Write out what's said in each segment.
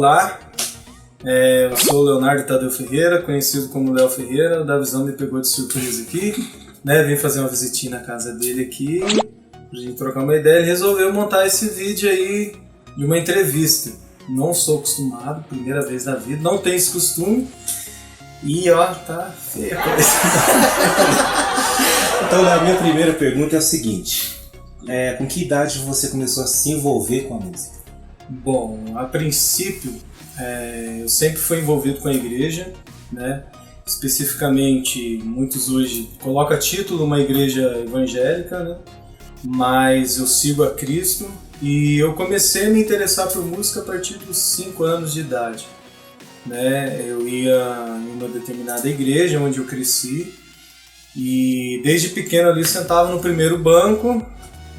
Olá, eu sou o Leonardo Tadeu Ferreira, conhecido como Léo Ferreira. O Davizão me pegou de surpresa aqui, né? Vim fazer uma visitinha na casa dele aqui, pra gente trocar uma ideia. Ele resolveu montar esse vídeo aí de uma entrevista. Não sou acostumado, primeira vez na vida, não tenho esse costume. E ó, tá feia a coisa. Então, a minha primeira pergunta é o seguinte: com que idade você começou a se envolver com a música? Bom, a princípio, eu sempre fui envolvido com a igreja, né? Especificamente, muitos hoje colocam a título uma igreja evangélica, né? Mas eu sigo a Cristo e eu comecei a me interessar por música a partir dos 5 anos de idade, né? Eu ia em uma determinada igreja onde eu cresci e desde pequeno ali sentava no primeiro banco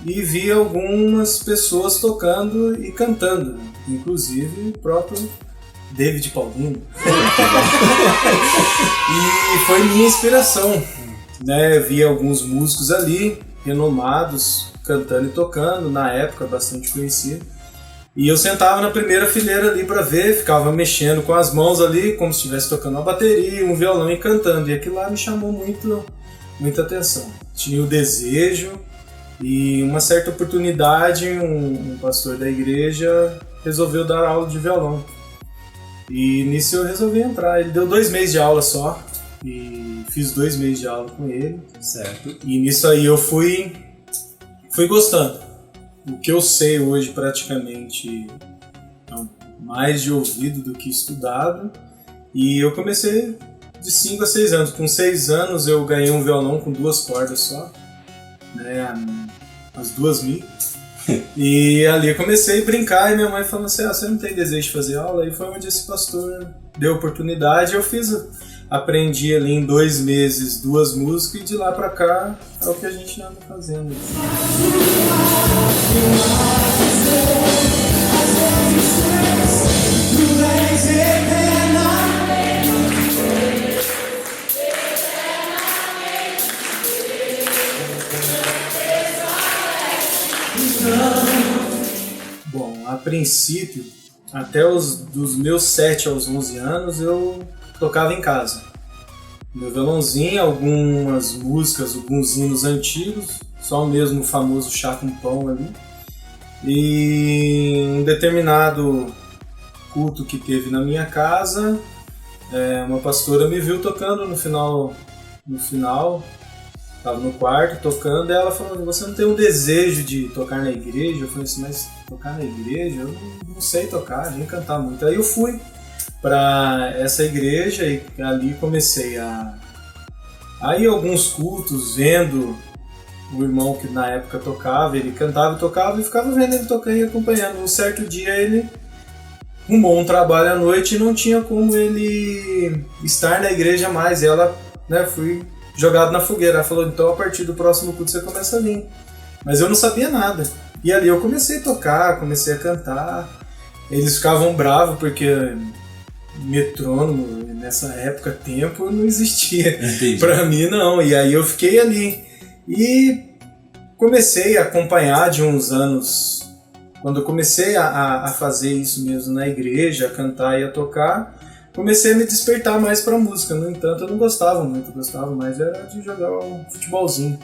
e via algumas pessoas tocando e cantando, inclusive o próprio David Paulino. E foi minha inspiração, né? Via alguns músicos ali, renomados, cantando e tocando, na época bastante conhecido. E eu sentava na primeira fileira ali para ver, ficava mexendo com as mãos ali, como se estivesse tocando uma bateria, um violão e cantando. E aquilo lá me chamou muita atenção. Tinha o desejo. E uma certa oportunidade, um pastor da igreja resolveu dar aula de violão. E nisso eu resolvi entrar. Ele deu 2 meses de aula só. E fiz 2 meses de aula com ele. Certo. E nisso aí eu fui gostando. O que eu sei hoje praticamente é mais de ouvido do que estudado. E eu comecei de 5 a 6 anos. Com 6 anos eu ganhei um violão com 2 cordas só, né, as 2.000. E ali eu comecei a brincar e minha mãe falou assim: você não tem desejo de fazer aula? E foi onde esse pastor deu oportunidade. Eu aprendi ali em 2 meses 2 músicas e de lá pra cá é o que a gente anda fazendo. Bom, a princípio, até dos meus 7 aos 11 anos, eu tocava em casa. Meu violãozinho, algumas músicas, alguns hinos antigos, só mesmo o famoso Chá com Pão ali. E um determinado culto que teve na minha casa, uma pastora me viu tocando no final, estava no quarto tocando, e ela falou: você não tem um desejo de tocar na igreja? Eu falei assim: mas tocar na igreja? Eu não sei tocar, nem cantar muito. Aí eu fui para essa igreja e ali comecei a ir a alguns cultos, vendo o irmão que na época tocava, ele cantava e tocava, e ficava vendo ele tocando e acompanhando. Um certo dia ele arrumou um trabalho à noite e não tinha como ele estar na igreja mais. E ela, né, fui jogado na fogueira. Ela falou: então a partir do próximo culto você começa a vir. Mas eu não sabia nada. E ali eu comecei a tocar, comecei a cantar. Eles ficavam bravos porque metrônomo, nessa época, tempo, não existia. Entendi. Pra mim não. E aí eu fiquei ali. E comecei a acompanhar de uns anos. Quando eu comecei a fazer isso mesmo na igreja, a cantar e a tocar, comecei a me despertar mais pra música. No entanto, eu não gostava muito, eu gostava mais era de jogar um futebolzinho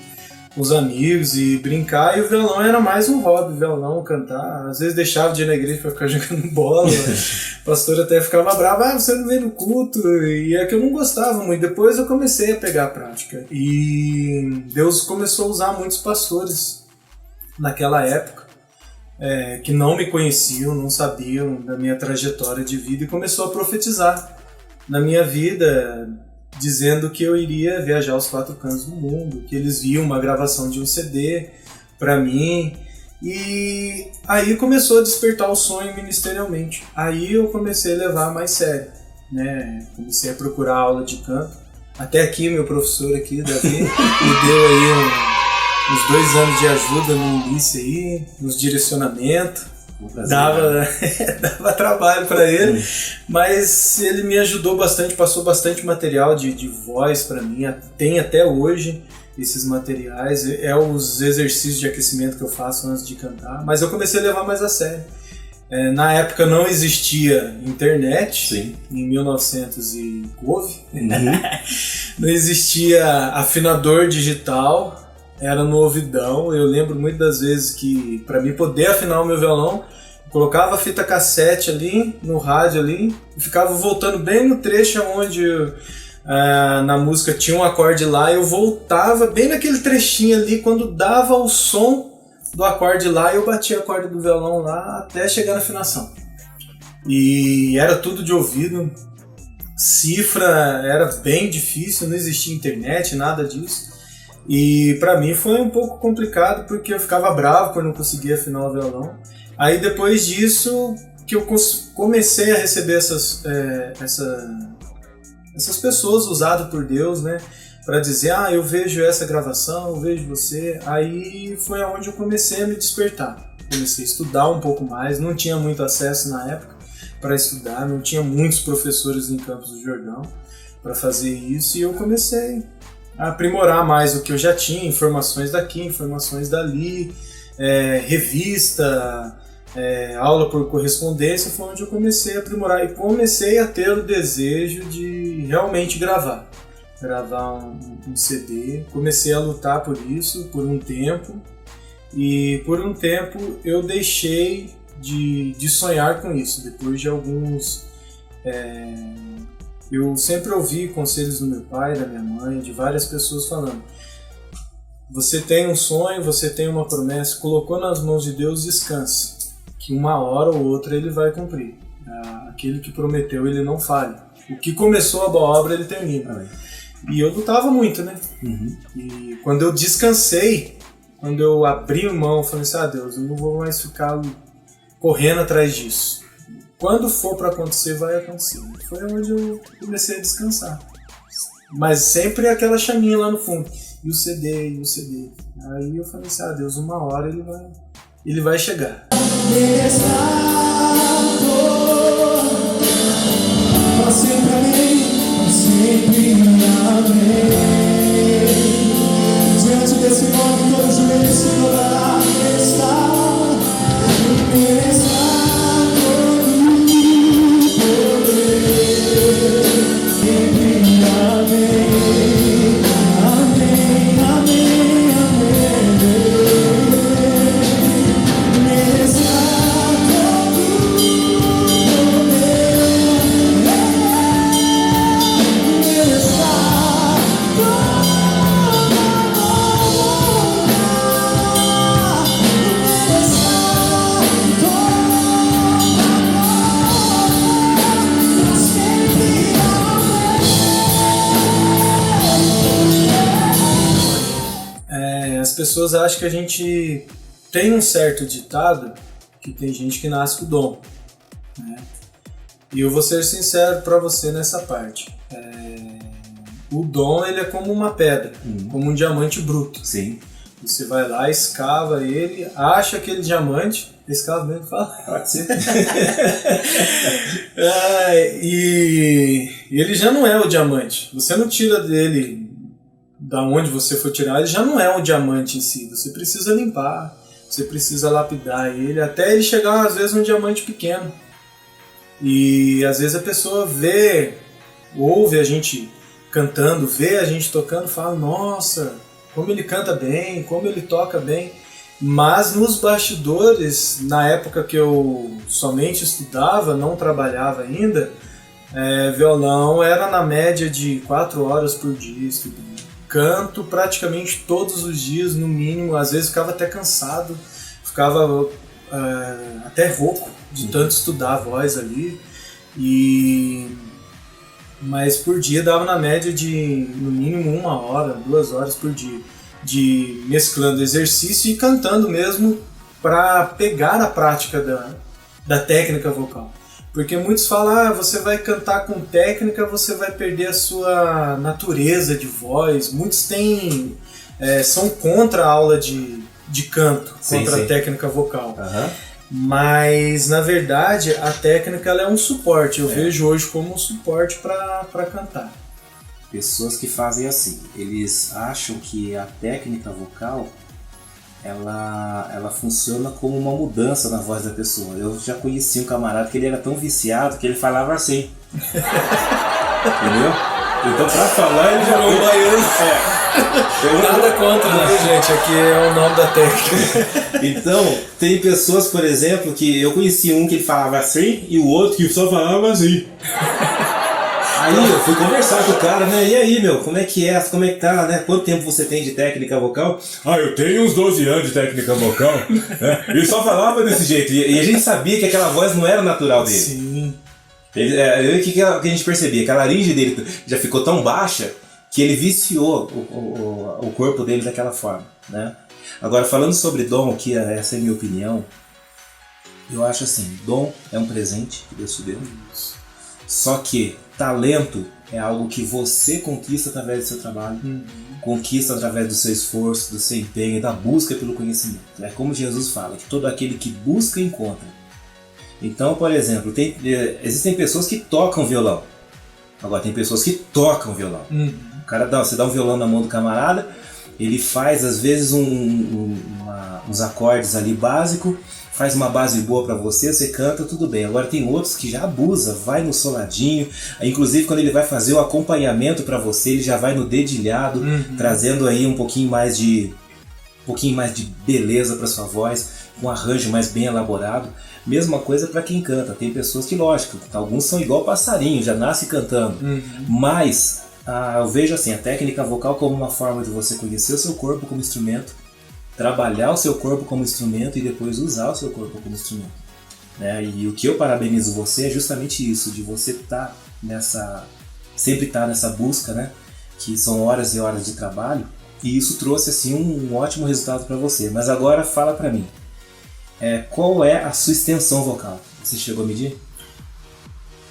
com os amigos e brincar, e o violão era mais um hobby, violão, cantar. Às vezes deixava de ir na igreja pra ficar jogando bola, o pastor até ficava bravo: você não vem no culto, e é que eu não gostava muito. Depois eu comecei a pegar a prática, e Deus começou a usar muitos pastores naquela época, que não me conheciam, não sabiam da minha trajetória de vida, e começou a profetizar na minha vida, dizendo que eu iria viajar aos 4 cantos do mundo, que eles viam uma gravação de um CD para mim, e aí começou a despertar o sonho ministerialmente. Aí eu comecei a levar mais sério, né? Comecei a procurar aula de canto. Até aqui meu professor aqui, Davi, me deu aí uns 2 anos de ajuda no início aí, nos direcionamentos. Dava trabalho para ele, mas ele me ajudou bastante, passou bastante material de voz para mim, tem até hoje esses materiais, os exercícios de aquecimento que eu faço antes de cantar, mas eu comecei a levar mais a sério. Na época não existia internet, Sim. em 1900 e couve. Não existia afinador digital, era no ouvidão. Eu lembro muitas das vezes que, para mim poder afinar o meu violão, eu colocava a fita cassete ali, no rádio ali, e ficava voltando bem no trecho onde na música tinha um acorde lá, eu voltava bem naquele trechinho ali, quando dava o som do acorde lá, eu batia a corda do violão lá até chegar na afinação. E era tudo de ouvido, cifra era bem difícil, não existia internet, nada disso. E pra mim foi um pouco complicado porque eu ficava bravo por não conseguir afinar o violão. Aí depois disso que eu comecei a receber essas pessoas usadas por Deus, né? Para dizer, eu vejo essa gravação, eu vejo você. Aí foi aonde eu comecei a me despertar. Comecei a estudar um pouco mais, não tinha muito acesso na época para estudar, não tinha muitos professores em Campos do Jordão para fazer isso, e eu comecei a aprimorar mais o que eu já tinha, informações daqui, informações dali, revista, aula por correspondência. Foi onde eu comecei a aprimorar e comecei a ter o desejo de realmente gravar um CD. Comecei a lutar por isso por um tempo, e por um tempo eu deixei de sonhar com isso. Depois de alguns... eu sempre ouvi conselhos do meu pai, da minha mãe, de várias pessoas falando: você tem um sonho, você tem uma promessa, colocou nas mãos de Deus, descanse, que uma hora ou outra ele vai cumprir. Aquele que prometeu, ele não falha. O que começou a boa obra, ele termina. E eu lutava muito, né? E quando eu descansei, quando eu abri mão, eu falei assim: Deus, eu não vou mais ficar correndo atrás disso. Quando for para acontecer, vai acontecer. Foi onde eu comecei a descansar. Mas sempre aquela chaminha lá no fundo. E o CD, e o CD. Aí eu falei assim: Deus, uma hora ele vai chegar. Sempre amém, sempre amém. Diante desse nome, todo joelho se dobrará. Está todo poder. Sempre amém, amém, amém, amém. As pessoas acham que a gente tem um certo ditado que tem gente que nasce com o dom, né? E eu vou ser sincero para você nessa parte. O dom, ele é como uma pedra, como um diamante bruto. Sim. Você vai lá, escava ele, acha aquele diamante, escava mesmo que fala. Pode ser. E ele já não é o diamante. Você não tira dele da onde você for tirar, ele já não é um diamante em si. Você precisa limpar, você precisa lapidar ele, até ele chegar às vezes num diamante pequeno. E às vezes a pessoa ouve a gente cantando, vê a gente tocando, fala: nossa, como ele canta bem, como ele toca bem. Mas nos bastidores, na época que eu somente estudava, não trabalhava ainda, violão era na média de 4 horas por dia estudando. Canto praticamente todos os dias, no mínimo. Às vezes ficava até cansado, ficava até rouco de tanto estudar a voz ali. Mas por dia dava na média de no mínimo 1 hora, 2 horas por dia, de mesclando exercício e cantando mesmo, para pegar a prática da técnica vocal. Porque muitos falam: você vai cantar com técnica, você vai perder a sua natureza de voz. Muitos são contra a aula de canto, contra a técnica vocal. Mas, na verdade, a técnica ela é um suporte. Eu vejo hoje como um suporte para cantar. Pessoas que fazem assim, eles acham que a técnica vocal ela funciona como uma mudança na voz da pessoa. Eu já conheci um camarada que ele era tão viciado que ele falava assim. Entendeu? Então pra falar ele já Um baiano. Nada contra, né, gente? Aqui é o nome da técnica. Então, tem pessoas, por exemplo, que eu conheci um que ele falava assim e o outro que só falava assim. Aí eu fui conversar com o cara, né? E aí, meu, como é que tá, né? Quanto tempo você tem de técnica vocal? Eu tenho uns 12 anos de técnica vocal, né? E só falava desse jeito. E a gente sabia que aquela voz não era natural dele. Sim. O que a gente percebia? Que a laringe dele já ficou tão baixa que ele viciou o corpo dele daquela forma, né? Agora, falando sobre dom, que essa é a minha opinião, eu acho assim, dom é um presente que Deus te deu. Só que talento é algo que você conquista através do seu trabalho, conquista através do seu esforço, do seu empenho, da busca pelo conhecimento. É como Jesus fala, que todo aquele que busca, encontra. Então, por exemplo, existem pessoas que tocam violão. Agora, tem pessoas que tocam violão. O cara você dá um violão na mão do camarada, ele faz, às vezes, uns acordes ali básicos, faz uma base boa pra você canta, tudo bem. Agora tem outros que já abusa, vai no soladinho, inclusive quando ele vai fazer o acompanhamento pra você, ele já vai no dedilhado, trazendo aí um pouquinho mais de beleza pra sua voz, um arranjo mais bem elaborado. Mesma coisa para quem canta. Tem pessoas que, lógico, alguns são igual passarinho, já nasce cantando. Mas eu vejo assim, a técnica vocal como uma forma de você conhecer o seu corpo como instrumento, trabalhar o seu corpo como instrumento e depois usar o seu corpo como instrumento, né? E o que eu parabenizo você é justamente isso, de você sempre estar nessa busca, né? Que são horas e horas de trabalho, e isso trouxe assim um ótimo resultado para você. Mas agora fala para mim, qual é a sua extensão vocal? Você chegou a medir?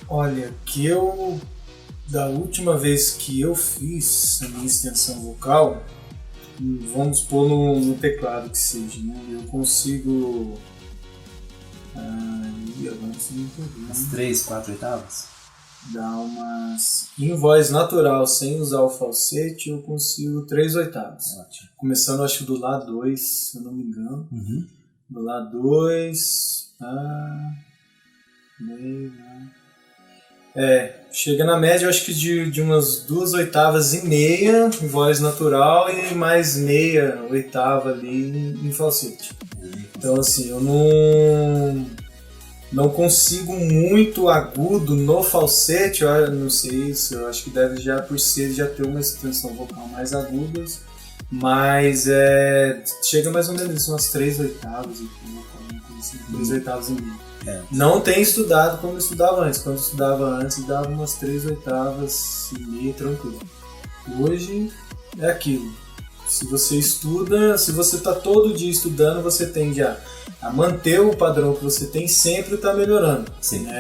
Olha, da última vez que eu fiz a minha extensão vocal, vamos pôr no teclado que seja, né? Eu consigo... Umas 3, 4 oitavas? Dá umas... Em voz natural, sem usar o falsete, eu consigo 3 oitavas. Ótimo. Começando, acho que do Lá 2, se eu não me engano. Do Lá 2... chega na média, eu acho que de umas 2 oitavas e meia em voz natural e mais meia oitava ali em falsete. Então assim, eu não consigo muito agudo no falsete, eu não sei se eu acho que deve já por ser já ter uma extensão vocal mais aguda, mas chega mais ou menos umas 3 oitavas aqui, 3 oitavas e meia. Não tenho estudado como eu estudava antes. Quando eu estudava antes, dava umas 3 oitavas e meia tranquilo. Hoje é aquilo. Se você estuda, se você está todo dia estudando, você tende a manter o padrão que você tem, sempre está melhorando.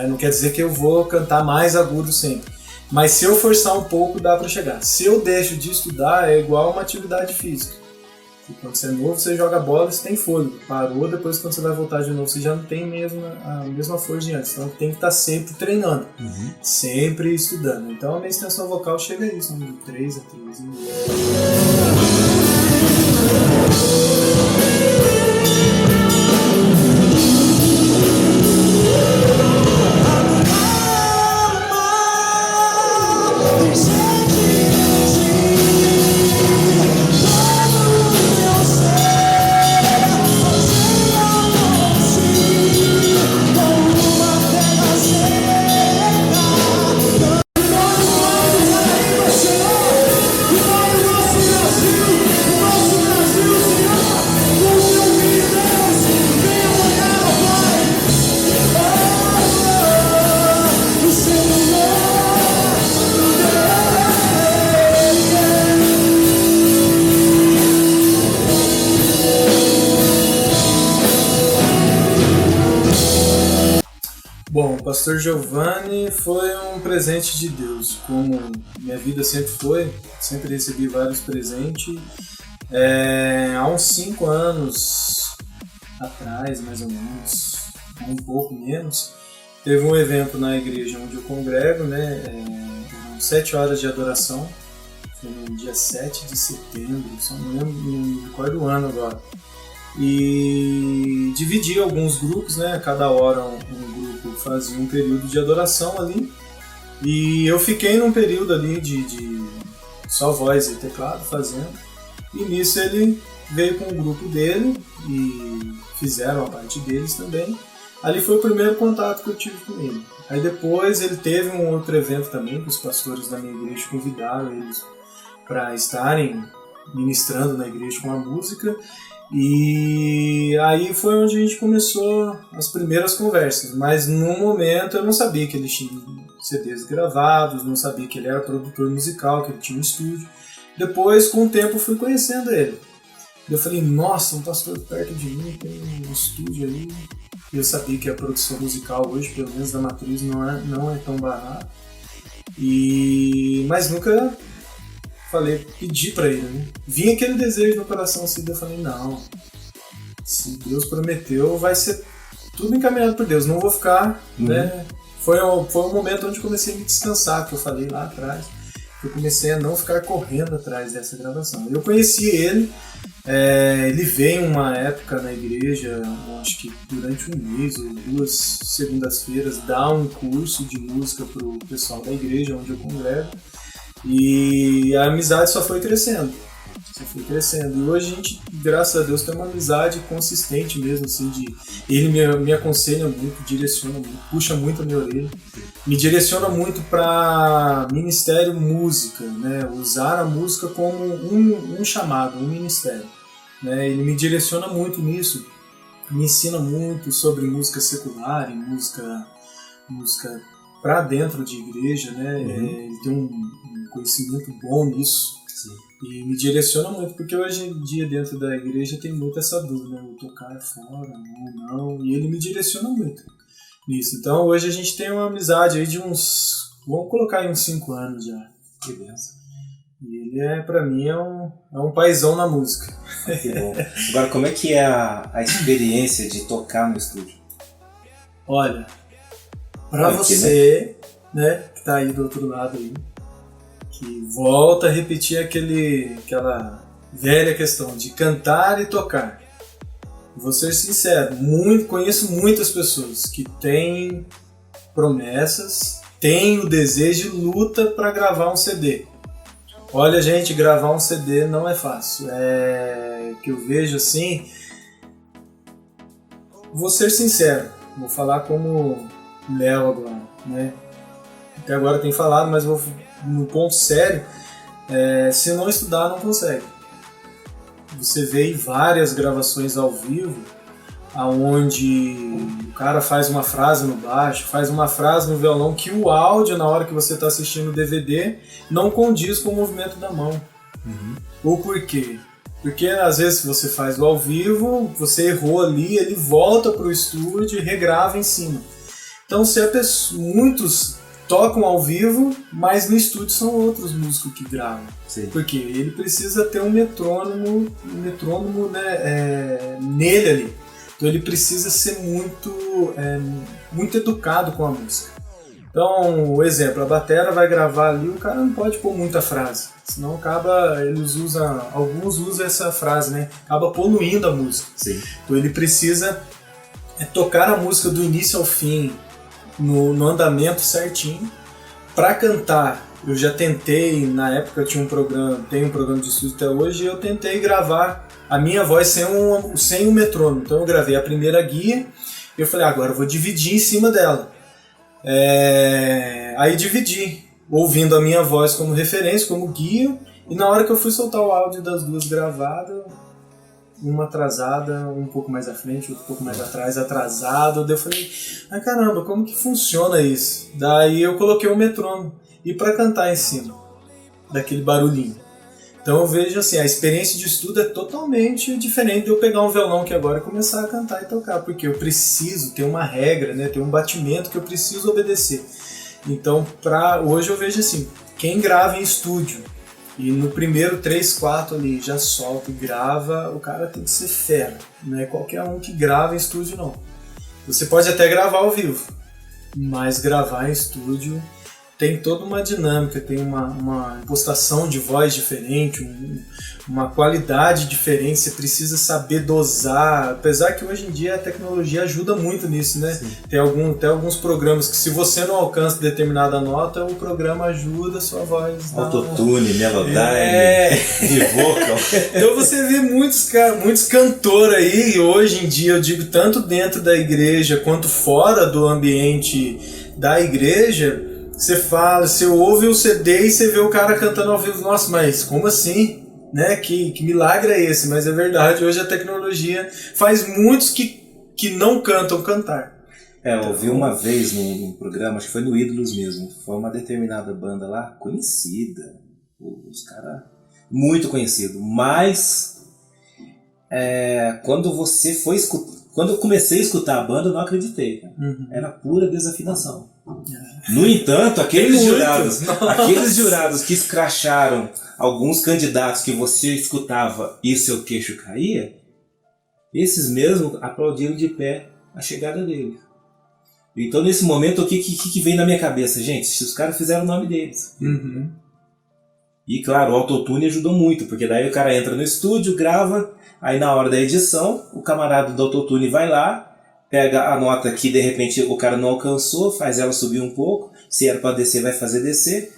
Não quer dizer que eu vou cantar mais agudo sempre. Mas se eu forçar um pouco, dá para chegar. Se eu deixo de estudar, é igual uma atividade física. E quando você é novo, você joga bola, você tem fôlego. Parou, depois quando você vai voltar de novo, você já não tem a mesma força de antes. Então tem que estar sempre treinando, sempre estudando. Então a minha extensão vocal chega a isso, de 3 a 3. Bom, o Pastor Giovanni foi um presente de Deus, como minha vida sempre foi, sempre recebi vários presentes. Há uns 5 anos atrás, mais ou menos, um pouco menos, teve um evento na igreja onde eu congrego, né? Eram 7 horas de adoração, foi no dia 7 de setembro, só não recordo o ano agora. e dividia alguns grupos, né? Cada hora um grupo fazia um período de adoração ali. E eu fiquei num período ali de só voz e teclado fazendo. E nisso ele veio com o grupo dele e fizeram a parte deles também. Ali foi o primeiro contato que eu tive com ele. Aí depois ele teve um outro evento também, que os pastores da minha igreja convidaram eles para estarem ministrando na igreja com a música. E aí foi onde a gente começou as primeiras conversas. Mas no momento eu não sabia que ele tinha CDs gravados, não sabia que ele era produtor musical, que ele tinha um estúdio. Depois, com o tempo, fui conhecendo ele. Eu falei, nossa, um pastor perto de mim, tem um estúdio ali. Eu sabia que a produção musical hoje, pelo menos da Matriz, não é tão barata. Mas nunca pedi pra ele, né? Vinha aquele desejo no coração assim, eu falei, não, se Deus prometeu, vai ser tudo encaminhado por Deus, não vou ficar, né? Foi um momento onde comecei a me descansar, que eu falei lá atrás. Eu comecei a não ficar correndo atrás dessa gravação. Eu conheci ele, ele veio uma época na igreja, acho que durante um mês ou 2 segundas-feiras, dar um curso de música para o pessoal da igreja onde eu congrego. E a amizade só foi crescendo. E hoje a gente, graças a Deus, tem uma amizade consistente mesmo, assim, ele me aconselha muito, direciona muito, puxa muito a minha orelha, me direciona muito para ministério música, né? Usar a música como um chamado, um ministério, né? Ele me direciona muito nisso, me ensina muito sobre música secular e música para dentro de igreja, né? Ele tem um conhecimento bom nisso. Sim. E me direciona muito, porque hoje em dia dentro da igreja tem muito essa dúvida, né? O tocar fora, não, e ele me direciona muito nisso. Então hoje a gente tem uma amizade aí de vamos colocar aí uns 5 anos já. Que benção. E ele pra mim é um paizão na música. Que bom. Agora, como é que é a experiência de tocar no estúdio? Olha, pra você, né, que tá aí do outro lado aí, que volta a repetir aquela velha questão de cantar e tocar. Vou ser sincero, conheço muitas pessoas que têm promessas, têm o desejo e luta para gravar um CD. Olha, gente, gravar um CD não é fácil. Que eu vejo assim. Vou ser sincero, vou falar como Léo agora, né? Até agora tem falado, mas vou no ponto sério, se não estudar não consegue. Você vê várias gravações ao vivo onde o cara faz uma frase no baixo, faz uma frase no violão que o áudio, na hora que você está assistindo o DVD, não condiz com o movimento da mão. Ou por quê? Porque às vezes você faz o ao vivo, você errou ali, ele volta para o estúdio e regrava em cima. Então muitos tocam ao vivo, mas no estúdio são outros músicos que gravam. Sim. Porque ele precisa ter um metrônomo né, nele ali. Então ele precisa ser muito educado com a música. Então, o exemplo, a batera vai gravar ali, o cara não pode pôr muita frase, senão alguns usam essa frase, né? Acaba poluindo a música. Sim. Então ele precisa tocar a música do início ao fim, no andamento certinho. Para cantar, eu já tentei, na época eu tinha tenho um programa de estúdio até hoje, e eu tentei gravar a minha voz sem um metrônomo. Então eu gravei a primeira guia, e eu falei, agora eu vou dividir em cima dela. Aí dividi, ouvindo a minha voz como referência, como guia, e na hora que eu fui soltar o áudio das duas gravadas, uma atrasada, um pouco mais à frente, outro um pouco mais atrás, atrasado. Daí eu falei, caramba, como que funciona isso? Daí eu coloquei o metrônomo e para cantar em cima daquele barulhinho. Então eu vejo assim, a experiência de estudo é totalmente diferente de eu pegar um violão que agora e começar a cantar e tocar, porque eu preciso ter uma regra, né, ter um batimento que eu preciso obedecer. Então hoje eu vejo assim, quem grava em estúdio e no primeiro 3, 4 ali já solta e grava, o cara tem que ser fera. Não é qualquer um que grava em estúdio, não. Você pode até gravar ao vivo, mas gravar em estúdio tem toda uma dinâmica, tem uma impostação de voz diferente, uma qualidade diferente, você precisa saber dosar, apesar que hoje em dia a tecnologia ajuda muito nisso, né? Tem alguns programas que se você não alcança determinada nota, o programa ajuda a sua voz. Autotune, Melodyne, de vocal. Então você vê muitos cantores aí, hoje em dia, eu digo tanto dentro da igreja quanto fora do ambiente da igreja, você ouve o CD e você vê o cara cantando ao vivo, nossa, mas como assim? Né? Que milagre é esse? Mas é verdade, hoje a tecnologia faz muitos que não cantam cantar. Eu ouvi uma vez num programa, acho que foi no Ídolos mesmo, foi uma determinada banda lá, conhecida, os caras, muito conhecido, mas quando você foi escutar, quando eu comecei a escutar a banda, eu não acreditei, cara. Era pura desafinação. No entanto, aqueles jurados que escracharam alguns candidatos que você escutava e seu queixo caía, esses mesmos aplaudiram de pé a chegada dele. Então, nesse momento, o que vem na minha cabeça? Gente, se os caras fizeram o nome deles. E, claro, o autotune ajudou muito, porque daí o cara entra no estúdio, grava, aí na hora da edição, o camarada do autotune vai lá, pega a nota que de repente o cara não alcançou, faz ela subir um pouco, se era para descer, vai fazer descer.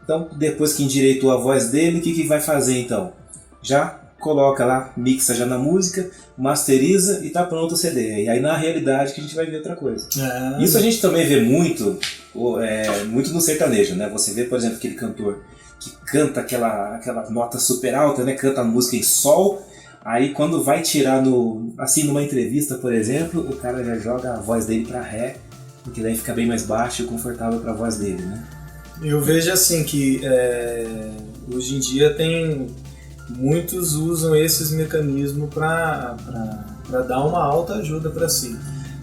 Então, depois que endireitou a voz dele, o que vai fazer então? Já coloca lá, mixa já na música, masteriza e tá pronto o CD. E aí na realidade que a gente vai ver outra coisa. Isso a gente também vê muito no sertanejo, né? Você vê, por exemplo, aquele cantor que canta aquela nota super alta, né? Canta a música em sol. Aí quando vai tirar numa entrevista, por exemplo, o cara já joga a voz dele pra ré, porque daí fica bem mais baixo e confortável pra voz dele, né? Eu vejo assim que hoje em dia muitos usam esses mecanismos para dar uma alta ajuda para si.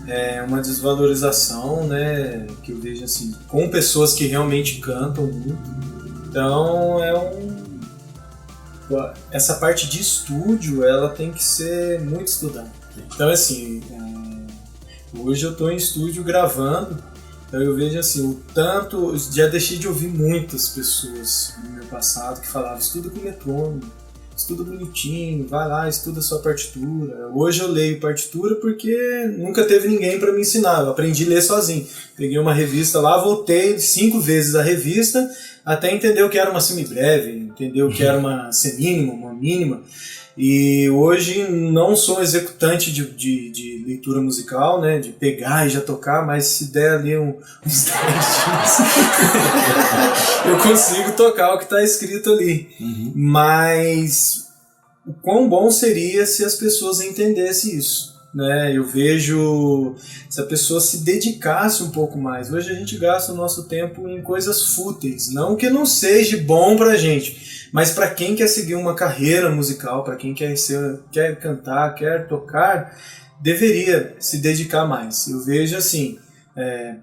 É uma desvalorização, né, que eu vejo assim, com pessoas que realmente cantam muito. Então essa parte de estúdio, ela tem que ser muito estudada. Então assim, hoje eu estou em estúdio gravando, então eu vejo assim, o tanto, já deixei de ouvir muitas pessoas no meu passado que falavam, estuda com metrônomo, estuda bonitinho, vai lá, estuda sua partitura. Hoje eu leio partitura porque nunca teve ninguém para me ensinar, eu aprendi a ler sozinho. Peguei uma revista lá, voltei 5 vezes a revista, até entender o que era uma semibreve, entender o que era uma semínima, uma mínima. E hoje não sou executante de leitura musical, né, de pegar e já tocar, mas se der ali uns 10 dias, eu consigo tocar o que está escrito ali. Mas o quão bom seria se as pessoas entendessem isso, né? Eu vejo se a pessoa se dedicasse um pouco mais. Hoje a gente gasta o nosso tempo em coisas fúteis, não que não seja bom pra gente, mas para quem quer seguir uma carreira musical, para quem quer cantar, quer tocar, deveria se dedicar mais. Eu vejo assim,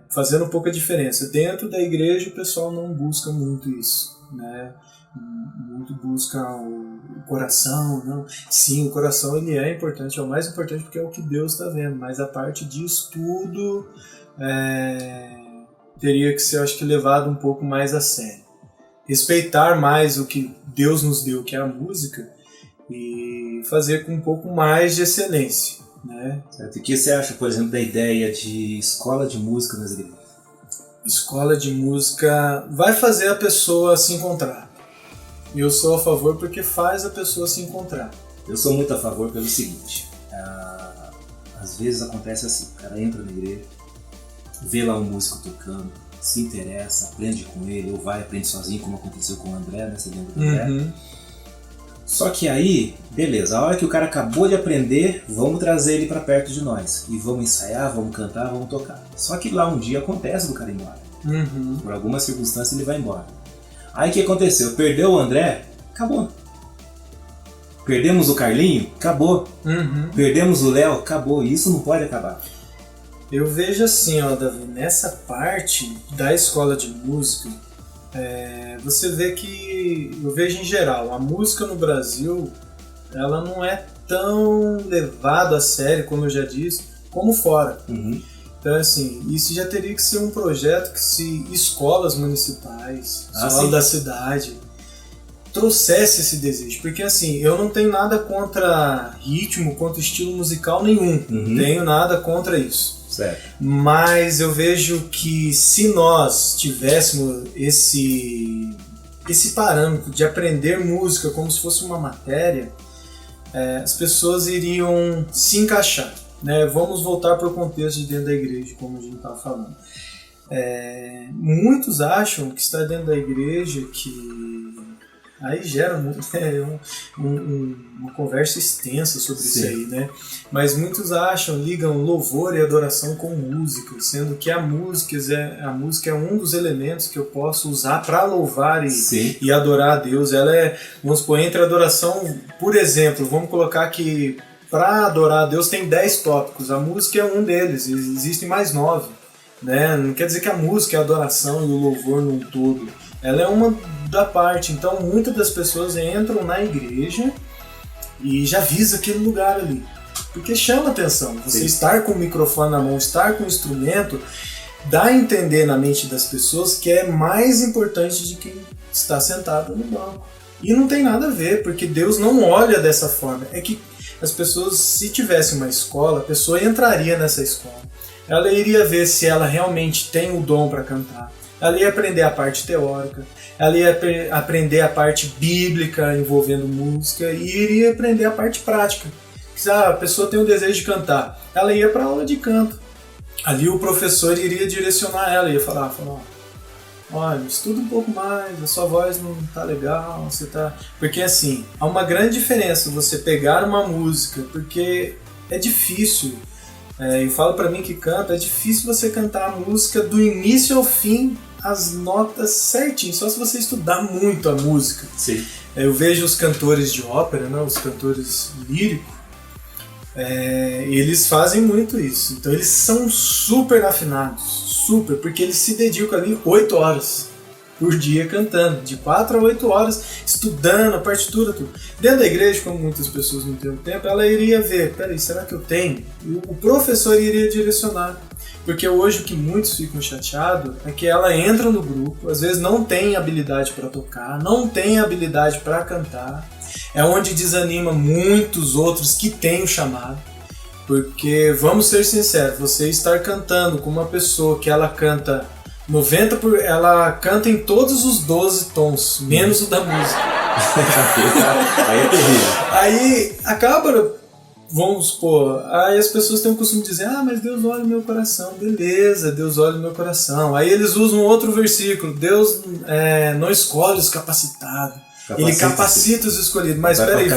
fazendo um pouco a diferença. Dentro da igreja o pessoal não busca muito isso, né? Muito busca o coração, não. Sim, o coração ele é importante, é o mais importante porque é o que Deus está vendo, mas a parte de estudo teria que ser, acho que, levado um pouco mais a sério. Respeitar mais o que Deus nos deu, que é a música, e fazer com um pouco mais de excelência, né? Certo. E o que você acha, por exemplo, da ideia de escola de música nas igrejas? Escola de música vai fazer a pessoa se encontrar. Eu sou a favor porque faz a pessoa se encontrar. Eu sou muito a favor pelo seguinte, às vezes acontece assim, o cara entra na igreja, vê lá um músico tocando, se interessa, aprende com ele, ou vai, aprende sozinho, como aconteceu com o André, né? Você lembra do André? Só que aí, beleza, a hora que o cara acabou de aprender, vamos trazer ele pra perto de nós. E vamos ensaiar, vamos cantar, vamos tocar. Só que lá um dia acontece do cara ir embora. Por alguma circunstância ele vai embora. Aí o que aconteceu? Perdeu o André? Acabou. Perdemos o Carlinho? Acabou. Perdemos o Léo? Acabou. Isso não pode acabar. Eu vejo assim, ó, Davi, nessa parte da escola de música, você vê que, eu vejo em geral, a música no Brasil, ela não é tão levada a sério, como eu já disse, como fora. Então, assim, isso já teria que ser um projeto que se escolas municipais, escola sim. da cidade, trouxesse esse desejo. Porque, assim, eu não tenho nada contra ritmo, contra estilo musical nenhum. Não tenho nada contra isso. Certo. Mas eu vejo que se nós tivéssemos esse parâmetro de aprender música como se fosse uma matéria, as pessoas iriam se encaixar. Né? Vamos voltar para o contexto de dentro da igreja, como a gente estava falando. Muitos acham que estar dentro da igreja, que aí gera uma conversa extensa sobre isso aí, né? Mas muitos ligam louvor e adoração com música, sendo que a música é um dos elementos que eu posso usar para louvar e adorar a Deus. Ela vamos supor, entre a adoração, por exemplo, vamos colocar que para adorar a Deus tem 10 tópicos, a música é um deles, existem mais 9. Né? Não quer dizer que a música é a adoração e o louvor num todo. Ela é uma da parte. Então muitas das pessoas entram na igreja e já visa aquele lugar ali. Porque chama atenção. Você estar com o microfone na mão, estar com o instrumento, dá a entender na mente das pessoas que é mais importante de quem está sentado no banco. E não tem nada a ver, porque Deus não olha dessa forma. É que as pessoas, se tivesse uma escola, a pessoa entraria nessa escola. Ela iria ver se ela realmente tem o dom para cantar. Ela ia aprender a parte teórica, ela ia aprender a parte bíblica envolvendo música e iria aprender a parte prática. Se a pessoa tem o desejo de cantar, ela ia para a aula de canto. Ali o professor iria direcionar ela, ia falar, olha, estuda um pouco mais, a sua voz não tá legal, você tá... Porque assim, há uma grande diferença você pegar uma música, porque é difícil, eu falo pra mim que canta, é difícil você cantar a música do início ao fim, as notas certinho, só se você estudar muito a música. Sim. Eu vejo os cantores de ópera, né, os cantores líricos, eles fazem muito isso. Então eles são super afinados, super, porque eles se dedicam ali 8 horas por dia cantando, de 4 a 8 horas estudando a partitura, tudo. Dentro da igreja, como muitas pessoas não têm o tempo, ela iria ver, peraí, será que eu tenho? E o professor iria direcionar. Porque hoje o que muitos ficam chateados é que ela entra no grupo, às vezes não tem habilidade para tocar, não tem habilidade para cantar, é onde desanima muitos outros que têm o chamado. Porque, vamos ser sinceros, você estar cantando com uma pessoa que ela canta ela canta em todos os 12 tons, menos o da música. Aí é terrível. Aí acaba, vamos supor, aí as pessoas têm o costume de dizer, mas Deus olha o meu coração. Beleza, Deus olha o meu coração. Aí eles usam outro versículo, Deus não escolhe os capacitados. Ele capacita os escolhidos. Mas peraí,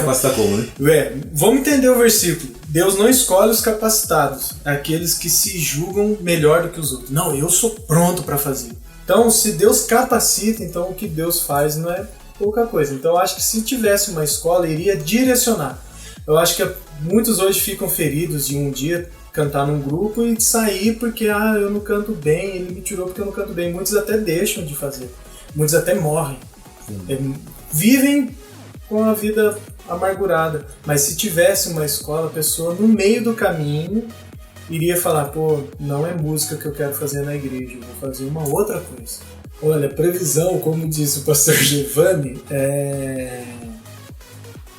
vamos entender o versículo. Deus não escolhe os capacitados, aqueles que se julgam melhor do que os outros. Não, eu sou pronto para fazer. Então, se Deus capacita, então o que Deus faz não é pouca coisa. Então, eu acho que se tivesse uma escola, iria direcionar. Eu acho que muitos hoje ficam feridos de um dia cantar num grupo e sair porque eu não canto bem, ele me tirou porque eu não canto bem. Muitos até deixam de fazer. Muitos até morrem. Vivem com a vida amargurada, mas se tivesse uma escola, a pessoa no meio do caminho iria falar, não é música que eu quero fazer na igreja, eu vou fazer uma outra coisa. Olha, previsão, como disse o pastor Giovanni,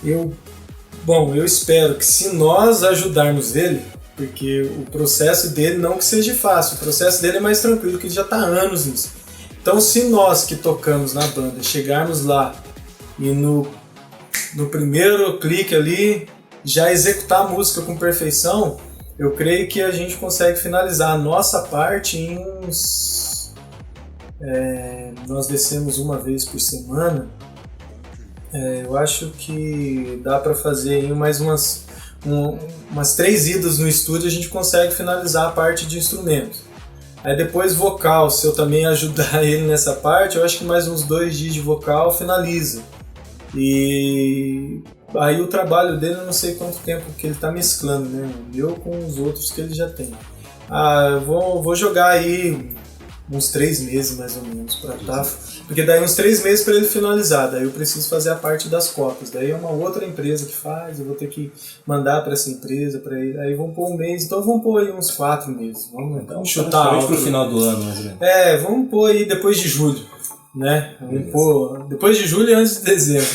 eu espero que se nós ajudarmos ele, porque o processo dele não que seja fácil, o processo dele é mais tranquilo, que ele já está há anos nisso. Então, se nós que tocamos na banda chegarmos lá e no primeiro clique ali já executar a música com perfeição, eu creio que a gente consegue finalizar a nossa parte em nós descemos uma vez por semana. Eu acho que dá para fazer em mais umas 3 idas no estúdio, a gente consegue finalizar a parte de instrumentos. Aí depois vocal, se eu também ajudar ele nessa parte, eu acho que mais uns 2 dias de vocal finaliza. E aí o trabalho dele, eu não sei quanto tempo que ele está mesclando, né? Eu com os outros que ele já tem. Eu vou jogar aí uns 3 meses mais ou menos para estar Porque daí uns 3 meses para ele finalizar, daí eu preciso fazer a parte das cópias. Daí é uma outra empresa que faz, eu vou ter que mandar para essa empresa, para ele. Aí vamos pôr um mês, então vamos pôr aí uns 4 meses. Vamos então, chutar alto. Pro final do ano, mais ou menos. Vamos pôr aí depois de julho, né? Vamos pôr depois de julho e antes de dezembro.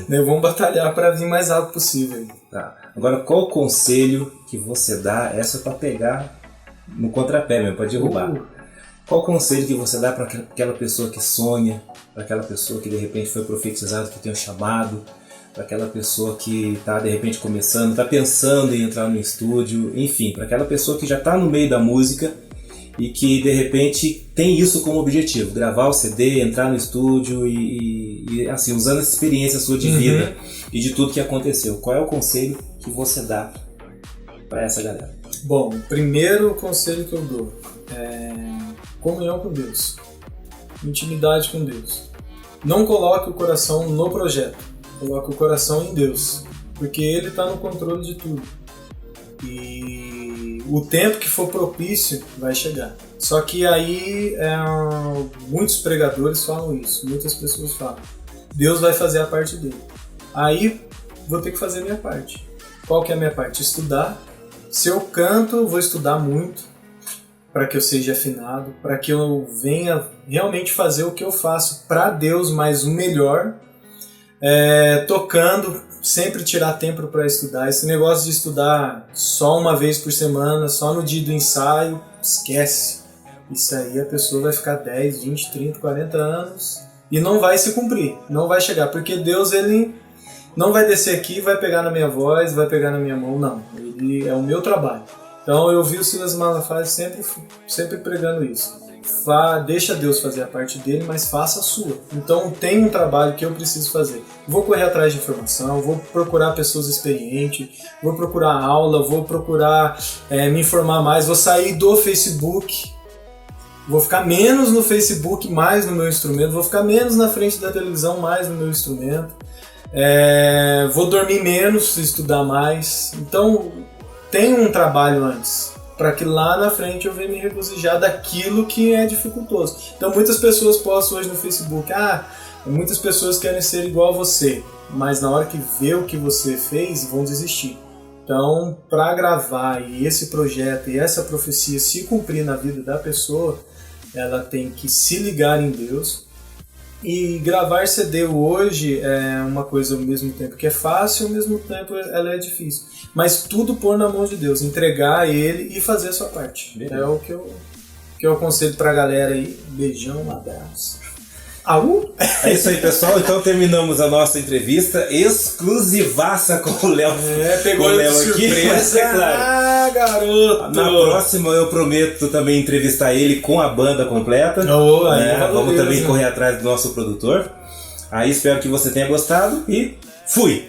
Né? Vamos batalhar para vir mais alto possível. Tá. Agora, qual o conselho que você dá? Essa é para pegar no contrapé mesmo, para derrubar. Qual o conselho que você dá para aquela pessoa que sonha, para aquela pessoa que de repente foi profetizado, que tem um chamado, para aquela pessoa que está de repente começando, está pensando em entrar no estúdio, enfim, para aquela pessoa que já está no meio da música e que de repente tem isso como objetivo, gravar o CD, entrar no estúdio e assim, usando essa experiência sua de vida e de tudo que aconteceu. Qual é o conselho que você dá para essa galera? Bom, o primeiro conselho que eu dou é comunhão com Deus, intimidade com Deus. Não coloque o coração no projeto, coloque o coração em Deus, porque Ele está no controle de tudo. E o tempo que for propício vai chegar. Só que aí muitos pregadores falam isso, muitas pessoas falam. Deus vai fazer a parte dele. Aí vou ter que fazer a minha parte. Qual que é a minha parte? Estudar. Se eu canto, vou estudar muito, para que eu seja afinado, para que eu venha realmente fazer o que eu faço para Deus, mas o melhor, tocando, sempre tirar tempo para estudar. Esse negócio de estudar só uma vez por semana, só no dia do ensaio, esquece. Isso aí a pessoa vai ficar 10, 20, 30, 40 anos e não vai se cumprir, não vai chegar, porque Deus, Ele não vai descer aqui e vai pegar na minha voz, vai pegar na minha mão, não. Ele é o meu trabalho. Então eu vi o Silas Malafaia sempre pregando isso. Deixa Deus fazer a parte dele, mas faça a sua. Então tem um trabalho que eu preciso fazer. Vou correr atrás de informação, vou procurar pessoas experientes, vou procurar aula, vou procurar me informar mais, vou sair do Facebook, vou ficar menos no Facebook, mais no meu instrumento, vou ficar menos na frente da televisão, mais no meu instrumento, vou dormir menos, estudar mais. Então tem um trabalho antes, para que lá na frente eu venha me regozijar daquilo que é dificultoso. Então muitas pessoas postam hoje no Facebook, muitas pessoas querem ser igual a você, mas na hora que vê o que você fez, vão desistir. Então, para gravar e esse projeto e essa profecia se cumprir na vida da pessoa, ela tem que se ligar em Deus. E gravar CD hoje é uma coisa ao mesmo tempo que é fácil, ao mesmo tempo ela é difícil. Mas tudo pôr na mão de Deus, entregar a Ele e fazer a sua parte. Beleza. É o que eu aconselho pra galera aí. Beijão, um abraço. É isso aí, pessoal. Então terminamos a nossa entrevista exclusivaça com o Léo. Pegou o Léo aqui. Mas é claro. Garoto! Na próxima eu prometo também entrevistar ele com a banda completa. Vamos também correr atrás do nosso produtor. Aí espero que você tenha gostado e fui!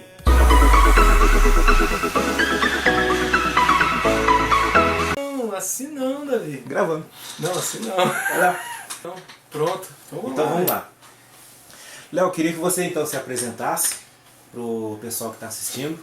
Não, assim não, Davi. Gravando. Não, assim não. Vai lá. Então, pronto. Então vamos lá. Léo, eu queria que você então se apresentasse pro pessoal que está assistindo,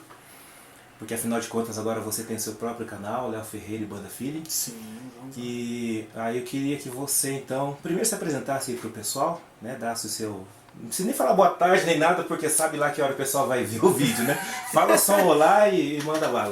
porque afinal de contas agora você tem seu próprio canal, Léo Ferreira e Banda Feeling. Sim, vamos lá. E aí eu queria que você então primeiro se apresentasse aí pro pessoal, né, dasse o seu... Não precisa nem falar boa tarde nem nada, porque sabe lá que hora o pessoal vai ver o vídeo, né? Fala só um olá e manda bala.